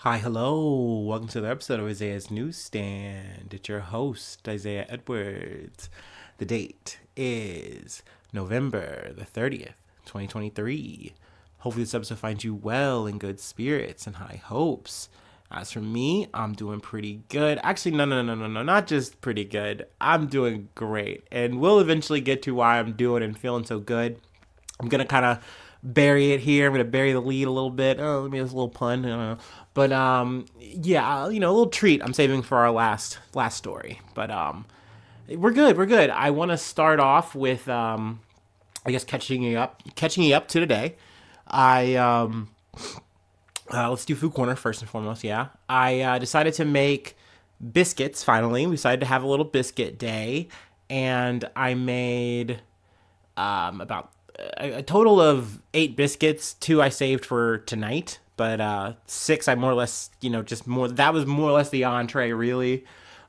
Hi, hello. Welcome to the episode of Isaiah's Newsstand. It's your host, Isaiah Edwards. The date is November the 30th, 2023. Hopefully, this episode finds you well in good spirits and high hopes. As for me, I'm doing pretty good. Actually, no, not just pretty good. I'm doing great. And we'll eventually get to why I'm doing and feeling so good. I'm gonna kind of bury it here. I'm gonna bury the lead a little bit. Oh, let me this little pun. I don't know. But yeah, a little treat I'm saving for our last story. But we're good. We're good. I want to start off with I guess catching you up to today. I Let's do food corner first and foremost. Yeah, I decided to make biscuits. Finally, we decided to have a little biscuit day, and I made about a total of 8 biscuits. 2 I saved for tonight, but 6 I more or less, just more. That was more or less the entree, really.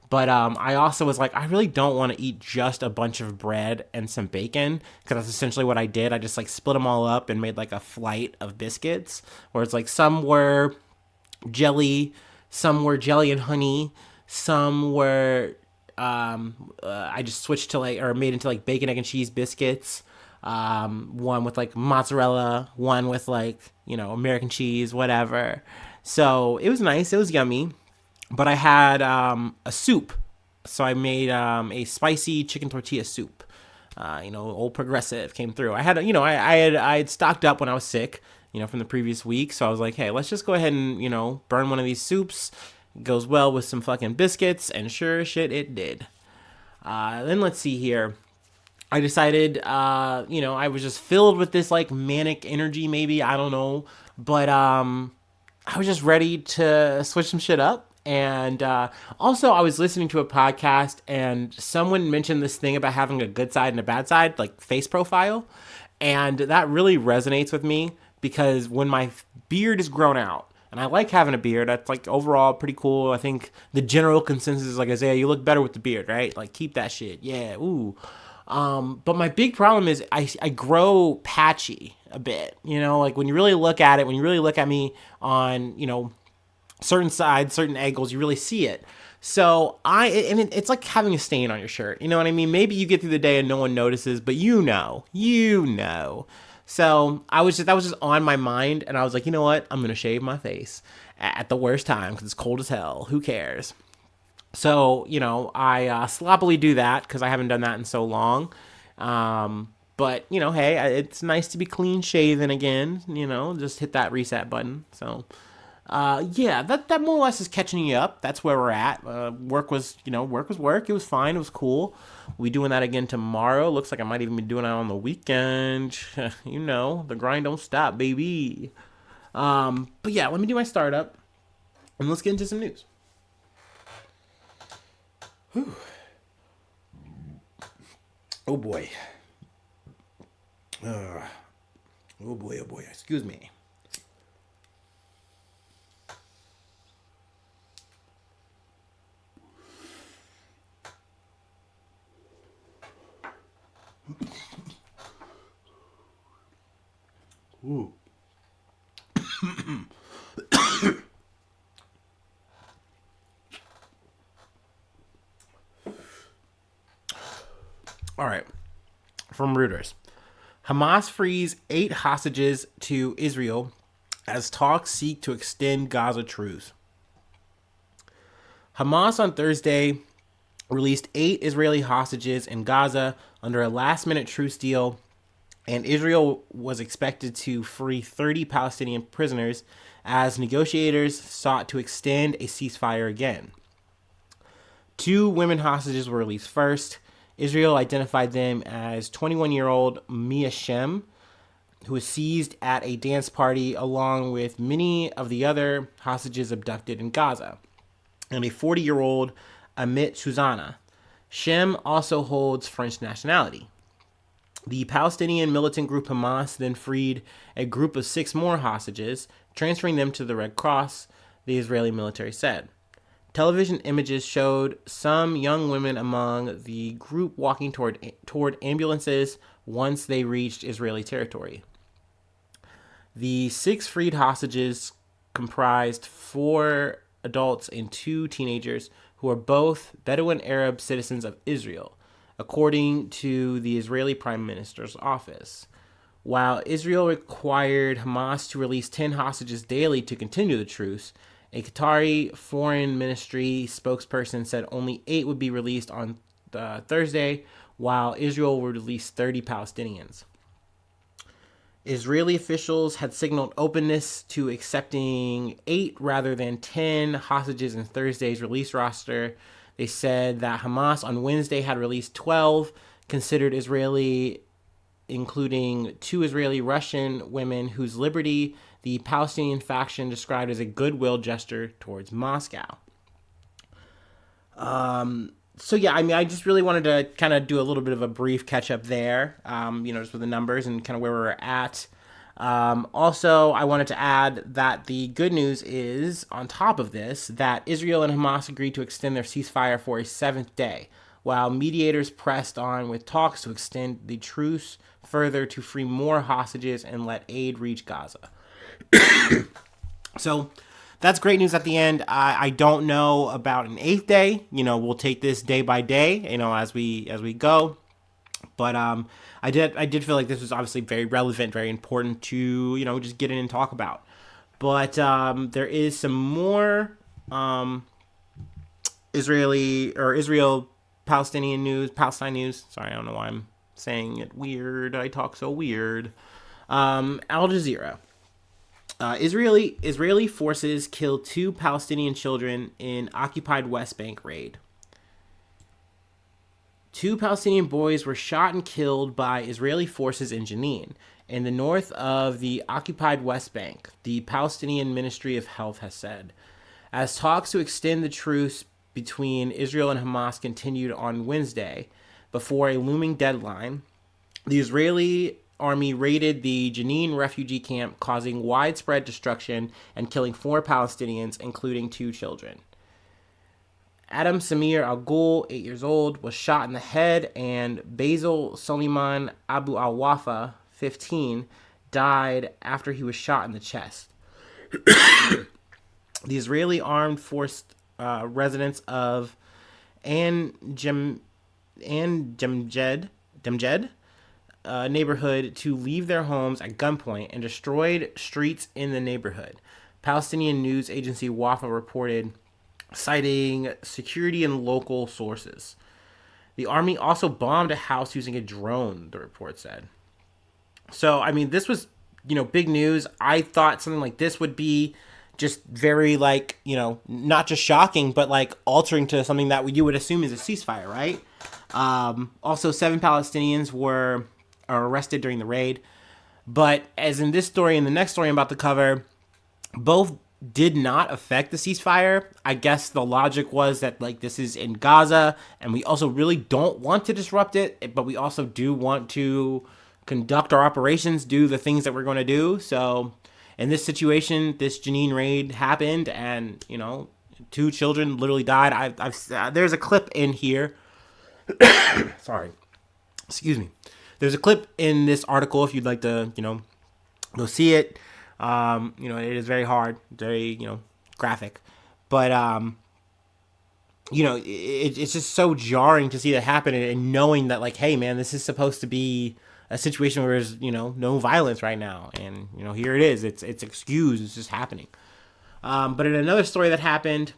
But I also was like, I really don't want to eat just a bunch of bread and some bacon because that's essentially what I did. I just like split them all up and made like a flight of biscuits, where it's like jelly, some were jelly and honey, some were I just switched to like or made into like bacon, egg, and cheese biscuits. One with like mozzarella, one with like American cheese, whatever. So it was nice. It was yummy. But I had a soup, so I made a spicy chicken tortilla soup. Old progressive came through. I had, I had stocked up when I was sick, from the previous week. So I was like, hey, let's just go ahead and burn one of these soups. It goes well with some fucking biscuits, and sure as shit, it did. Then let's see here. I decided, I was just filled with this like manic energy, maybe I don't know, but I was just ready to switch some shit up. And also, I was listening to a podcast, and someone mentioned this thing about having a good side and a bad side, like face profile. And that really resonates with me because when my beard is grown out, and I like having a beard, that's like overall pretty cool. I think the general consensus is like, Isaiah, you look better with the beard, right? Like, keep that shit. Yeah, ooh. But my big problem is I grow patchy a bit. Like when you really look at it, when you really look at me on, certain sides, certain angles, you really see it. So it's like having a stain on your shirt. You know what I mean? Maybe you get through the day and no one notices, but you know. So that was just on my mind, and I was like, you know what? I'm gonna shave my face at the worst time because it's cold as hell. Who cares? So I sloppily do that because I haven't done that in so long. But hey, it's nice to be clean shaven again. Just hit that reset button. So yeah, that more or less is catching you up. That's where we're at. Work was work. It was fine. It was cool. We doing that again tomorrow. Looks like I might even be doing it on the weekend. The grind don't stop, baby. But yeah, let me do my startup, and let's get into some news. Whew. Oh boy. Oh boy. Oh boy. Excuse me. Ooh. All right. From Reuters. Hamas frees 8 hostages to Israel as talks seek to extend Gaza truce. Hamas on Thursday released 8 Israeli hostages in Gaza under a last-minute truce deal, and Israel was expected to free 30 Palestinian prisoners as negotiators sought to extend a ceasefire again. 2 women hostages were released first. Israel identified them as 21-year-old Mia Shem, who was seized at a dance party along with many of the other hostages abducted in Gaza, and a 40-year-old Amit Suzana. Shem also holds French nationality. The Palestinian militant group Hamas then freed a group of 6 more hostages, transferring them to the Red Cross, the Israeli military said. Television images showed some young women among the group walking toward ambulances once they reached Israeli territory. The 6 freed hostages comprised 4 adults and 2 teenagers who are both Bedouin Arab citizens of Israel, according to the Israeli Prime Minister's office. While Israel required Hamas to release 10 hostages daily to continue the truce, a Qatari foreign ministry spokesperson said only 8 would be released on Thursday, while Israel would release 30 Palestinians. Israeli officials had signaled openness to accepting 8 rather than 10 hostages in Thursday's release roster. They said that Hamas on Wednesday had released 12 considered Israeli, including 2 Israeli Russian women whose liberty the Palestinian faction described as a goodwill gesture towards Moscow. So yeah, I mean, I just really wanted to kind of do a little bit of a brief catch up there, just with the numbers and kind of where we're at. Also, I wanted to add that the good news is, on top of this, that Israel and Hamas agreed to extend their ceasefire for a 7th day, while mediators pressed on with talks to extend the truce further to free more hostages and let aid reach Gaza. So that's great news at the end. I don't know about an 8th day. We'll take this day by day, as we go. But I did feel like this was obviously very relevant, very important to just get in and talk about. But there is some more Israel Palestine news. Sorry, I don't know why I'm saying it weird. I talk so weird. Al Jazeera. Israeli forces killed 2 Palestinian children in occupied West Bank raid. 2 Palestinian boys were shot and killed by Israeli forces in Jenin, in the north of the occupied West Bank, the Palestinian Ministry of Health has said. As talks to extend the truce between Israel and Hamas continued on Wednesday, before a looming deadline, the Israeli army raided the Jenin refugee camp, causing widespread destruction and killing 4 Palestinians, including 2 children. Adam Samir Al-Ghul, 8 years old, was shot in the head, and Basil Soliman Abu Al-Wafa, 15, died after he was shot in the chest. The Israeli armed force residents of Damjed neighborhood to leave their homes at gunpoint and destroyed streets in the neighborhood. Palestinian news agency Wafa reported, citing security and local sources. The army also bombed a house using a drone, the report said. So, I mean, this was, big news. I thought something like this would be just very, not just shocking, but, altering to something that you would assume is a ceasefire, right? Also, 7 Palestinians were arrested during the raid. But as in this story and the next story I'm about to cover, both did not affect the ceasefire. I guess the logic was that this is in Gaza and we also really don't want to disrupt it, but we also do want to conduct our operations, do the things that we're going to do. So in this situation, this Jenin raid happened and, 2 children literally died. There's a clip in here. Sorry. Excuse me. There's a clip in this article if you'd like to, go see it. It is very hard, very, graphic. But, it's just so jarring to see that happen and knowing that, hey, man, this is supposed to be a situation where there's, no violence right now. And, here it is. It's excused. It's just happening. But in another story that happened,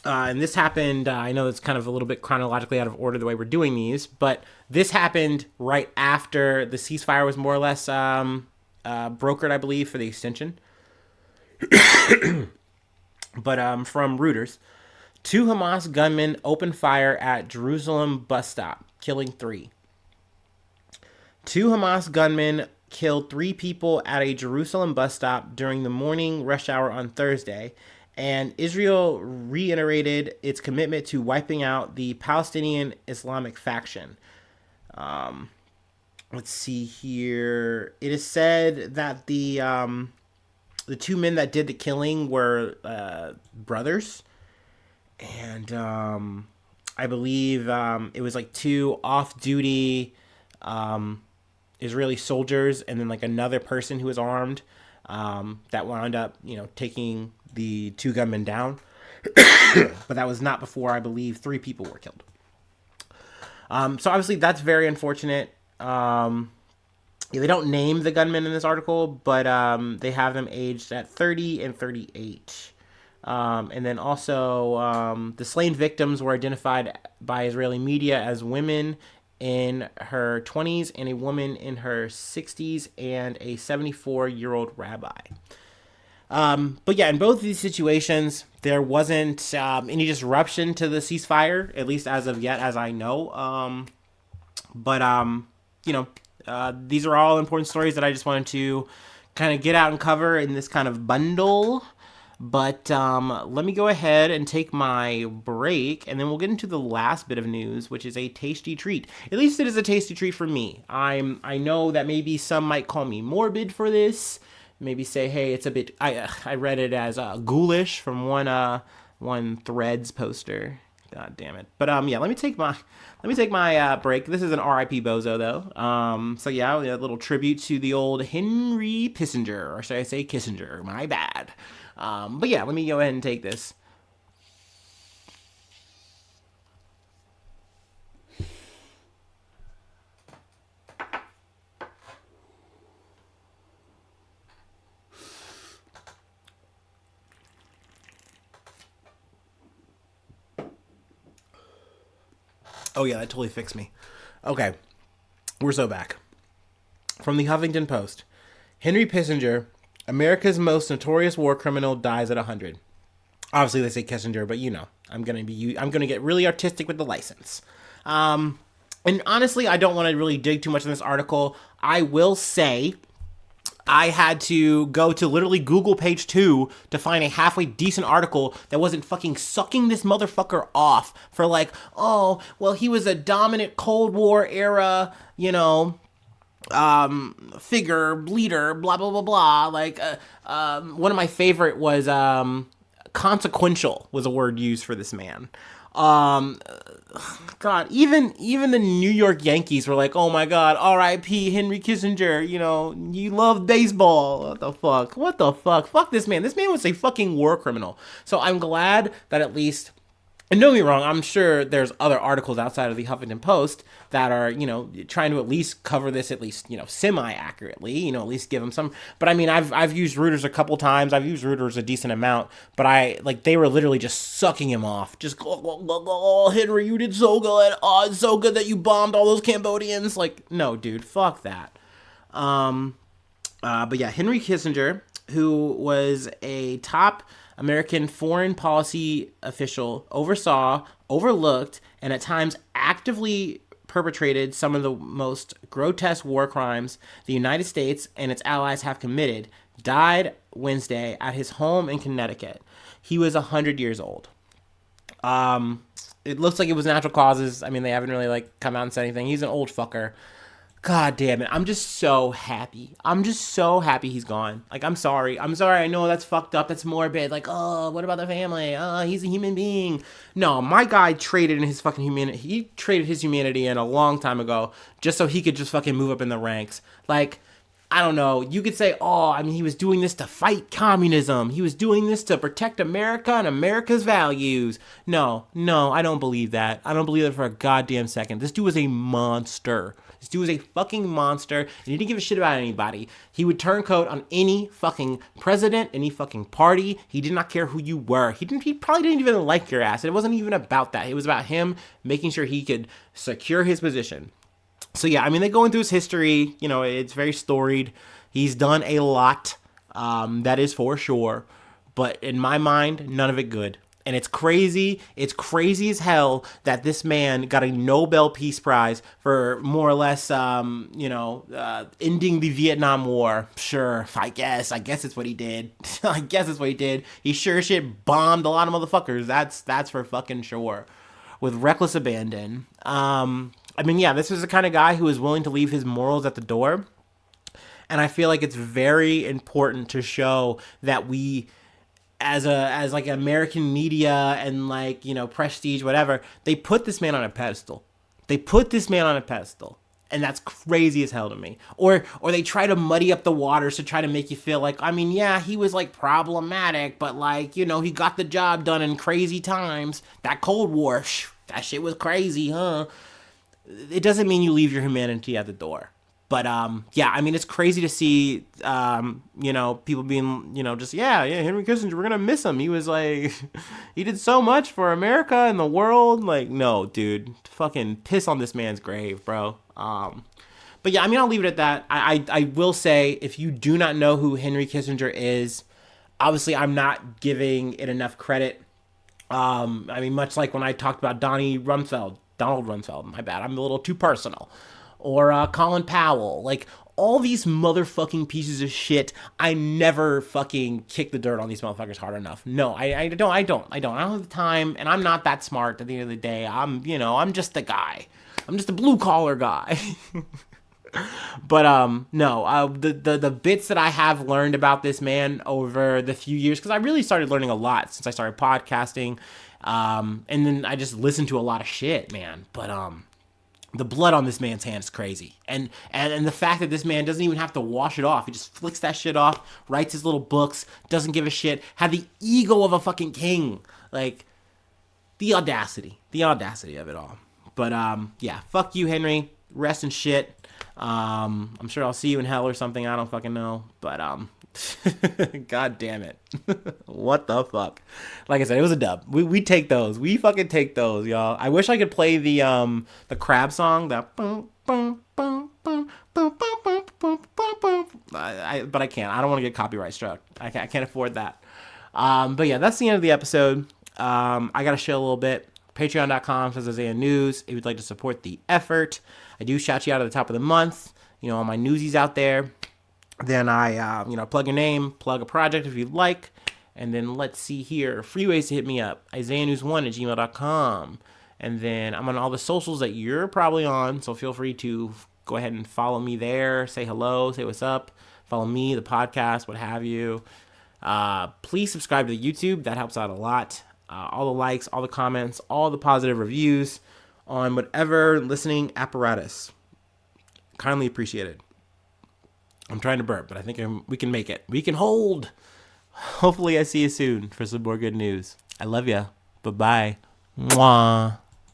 and this happened, I know it's kind of a little bit chronologically out of order the way we're doing these, but this happened right after the ceasefire was more or less brokered, I believe, for the extension. But from Reuters, 2 Hamas gunmen opened fire at Jerusalem bus stop, killing 3. 2 Hamas gunmen killed 3 people at a Jerusalem bus stop during the morning rush hour on Thursday, and Israel reiterated its commitment to wiping out the Palestinian Islamic faction. Let's see here. It is said that the 2 men that did the killing were brothers, and I believe it was 2 off-duty Israeli soldiers, and then another person who was armed. that wound up, taking the two gunmen down. But that was not before, I believe, 3 people were killed. So obviously that's very unfortunate. Yeah, they don't name the gunmen in this article, but they have them aged at 30 and 38. And then also, the slain victims were identified by Israeli media as women in her 20s and a woman in her 60s and a 74-year-old rabbi. But yeah, in both of these situations, there wasn't any disruption to the ceasefire, at least as of yet, as I know. But you know, these are all important stories that I just wanted to kind of get out and cover in this kind of bundle. But let me go ahead and take my break, and then we'll get into the last bit of news, which is a tasty treat. At least it is a tasty treat for me. I know that maybe some might call me morbid for this. Maybe say, hey, it's a bit. I read it as ghoulish from one Threads poster. God damn it. But yeah, let me take my break. This is an R.I.P. Bozo though. So yeah, a little tribute to the old Henry Pissinger, or should I say Kissinger? My bad. But yeah, let me go ahead and take this. Oh yeah, that totally fixed me. Okay, we're so back. From the Huffington Post, Henry Pissinger, America's most notorious war criminal, dies at 100. Obviously, they say Kissinger, but I'm gonna get really artistic with the license. And honestly, I don't want to really dig too much in this article. I will say, I had to go to literally Google page 2 to find a halfway decent article that wasn't fucking sucking this motherfucker off for like, oh, well, he was a dominant Cold War era, figure, leader, blah, blah, blah, blah. Like, one of my favorite was, consequential was a word used for this man. God, even the New York Yankees were like, oh my God, R.I.P. Henry Kissinger, you love baseball. What the fuck? Fuck this man. This man was a fucking war criminal. So I'm glad that at least, and don't get me wrong, I'm sure there's other articles outside of the Huffington Post that are, trying to at least cover this at least, semi-accurately, at least give them some. But I mean, I've used Reuters a couple times. I've used Reuters a decent amount, but they were literally just sucking him off. Just, oh, Henry, you did so good. Oh, it's so good that you bombed all those Cambodians. Like, no, dude, fuck that. But yeah, Henry Kissinger, who was a top American foreign policy official, overlooked, and at times actively perpetrated some of the most grotesque war crimes the United States and its allies have committed, died Wednesday at his home in Connecticut. He was 100 years old. It looks like it was natural causes. I mean, they haven't really come out and said anything. He's an old fucker. God damn it. I'm just so happy. He's gone. I'm sorry. I know that's fucked up. That's morbid. Oh, what about the family? Oh, he's a human being. No, my guy traded in his fucking humanity. He traded his humanity in a long time ago just so he could just fucking move up in the ranks. I don't know. You could say, oh, I mean, he was doing this to fight communism. He was doing this to protect America and America's values. No, I don't believe that. I don't believe that for a goddamn second. This dude was a monster. This dude was a fucking monster, and he didn't give a shit about anybody. He would turn coat on any fucking president, any fucking party. He did not care who you were. He probably didn't even like your ass. It wasn't even about that. It was about him making sure he could secure his position. So yeah, I mean, they go into his history. It's very storied. He's done a lot, that is for sure. But in my mind, none of it good. And it's crazy. It's crazy as hell that this man got a Nobel Peace Prize for more or less, ending the Vietnam War. Sure, I guess it's what he did. I guess it's what he did. He sure shit bombed a lot of motherfuckers. That's for fucking sure. With reckless abandon. I mean, yeah, this is the kind of guy who is willing to leave his morals at the door. And I feel like it's very important to show that we, as American media and prestige, whatever, they put this man on a pedestal. And that's crazy as hell to me. Or they try to muddy up the waters to try to make you feel like, I mean, yeah, he was like problematic, but like, you know, he got the job done in crazy times. That Cold War, that shit was crazy, huh? It doesn't mean you leave your humanity at the door. But yeah, I mean, it's crazy to see, you know, people being, you know, just yeah, Henry Kissinger, we're gonna miss him. He was like, he did so much for America and the world. Like, no, dude, fucking piss on this man's grave, bro. But yeah, I mean, I'll leave it at that. I will say, if you do not know who Henry Kissinger is, obviously I'm not giving it enough credit. I mean, much like when I talked about Donald Rumsfeld, my bad, I'm a little too personal. Or Colin Powell, like all these motherfucking pieces of shit. I never fucking kick the dirt on these motherfuckers hard enough. No, I don't have the time, and I'm not that smart. At the end of the day, I'm just a guy. I'm just a blue collar guy. But no, the bits that I have learned about this man over the few years, because I really started learning a lot since I started podcasting, and then I just listened to a lot of shit, man. But the blood on this man's hand is crazy, and the fact that this man doesn't even have to wash it off. He just flicks that shit off, writes his little books, doesn't give a shit, had the ego of a fucking king, like the audacity of it all. But yeah, fuck you, Henry. Rest in shit. I'm sure I'll see you in hell or something. I don't fucking know. But god damn it. What the fuck? Like I said, it was a dub. We take those. We fucking take those, y'all. I wish I could play the crab song. That boom boom boom boom boom boom boom boom boom. But I can't. I don't want to get copyright struck. I can't afford that. But yeah, that's the end of the episode. I gotta share a little bit. Patreon.com/Isaiah News. If you'd like to support the effort, I do shout you out at the top of the month. You know, all my newsies out there. Then I, plug your name, plug a project if you'd like. And then let's see here. Free ways to hit me up. IsaiahNews1@gmail.com. And then I'm on all the socials that you're probably on. So feel free to go ahead and follow me there. Say hello. Say what's up. Follow me, the podcast, what have you. Please subscribe to the YouTube. That helps out a lot. All the likes, all the comments, all the positive reviews on whatever listening apparatus. Kindly appreciated. I'm trying to burp, but I think we can make it. We can hold. Hopefully I see you soon for some more good news. I love ya. Bye-bye. Mwah.